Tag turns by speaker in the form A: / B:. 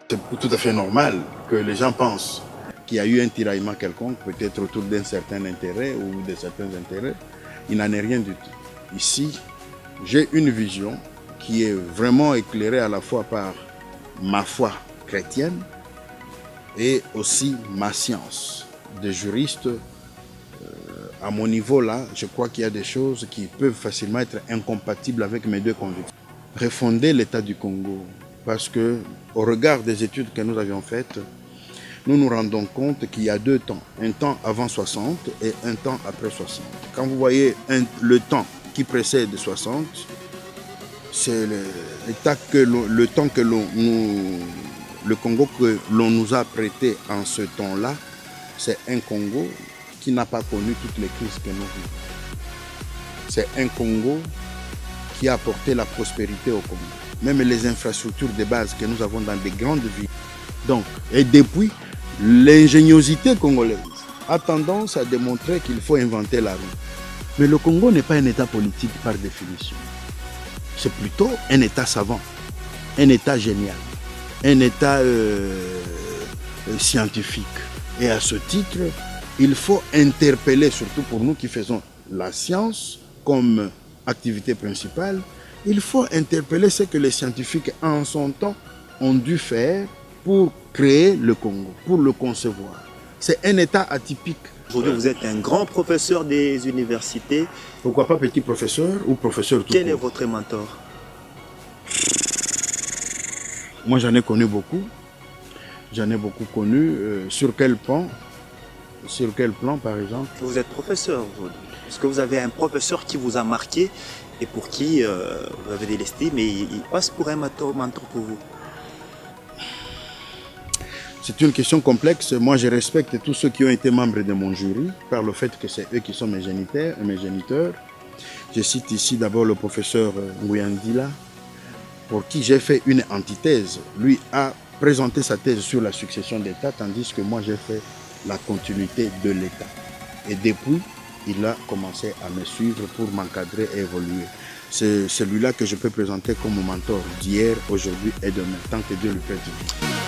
A: C'est tout à fait normal que les gens pensent qu'il y a eu un tiraillement quelconque, peut-être autour d'un certain intérêt ou de certains intérêts. Il n'en est rien du tout. Ici, j'ai une vision qui est vraiment éclairée à la fois par ma foi chrétienne et aussi ma science de juriste. À mon niveau là, je crois qu'il y a des choses qui peuvent facilement être incompatibles avec mes deux convictions. Refonder l'État du Congo, parce que au regard des études que nous avions faites, nous nous rendons compte qu'il y a deux temps, un temps avant 60 et un temps après 60. Quand vous voyez le temps qui précède 60, c'est le temps que le Congo que l'on nous a prêté en ce temps-là, c'est un Congo qui n'a pas connu toutes les crises que nous vivons. C'est un Congo qui a apporté la prospérité au Congo. Même les infrastructures de base que nous avons dans des grandes villes. Donc, et depuis, l'ingéniosité congolaise a tendance à démontrer qu'il faut inventer la roue. Mais le Congo n'est pas un État politique par définition. C'est plutôt un État savant, un État génial, un État scientifique. Et à ce titre, il faut interpeller, surtout pour nous qui faisons la science comme activité principale, il faut interpeller ce que les scientifiques en son temps ont dû faire pour créer le Congo, pour le concevoir. C'est un État atypique.
B: Aujourd'hui, vous êtes un grand professeur des universités.
A: Pourquoi pas petit professeur ou professeur tout court?
B: Quel est votre mentor?
A: Moi, j'en ai connu beaucoup. J'en ai beaucoup connu. Sur quel plan, par exemple?
B: Vous êtes professeur aujourd'hui. Est-ce que vous avez un professeur qui vous a marqué et pour qui vous avez de l'estime et il passe pour un mentor pour vous?
A: C'est une question complexe. Moi, je respecte tous ceux qui ont été membres de mon jury par le fait que c'est eux qui sont mes géniteurs. Je cite ici d'abord le professeur Nguyandila, pour qui j'ai fait une antithèse. Lui a présenté sa thèse sur la succession d'État, tandis que moi, j'ai fait la continuité de l'État. Et depuis, il a commencé à me suivre pour m'encadrer et évoluer. C'est celui-là que je peux présenter comme mon mentor d'hier, aujourd'hui et demain, tant que Dieu le prête.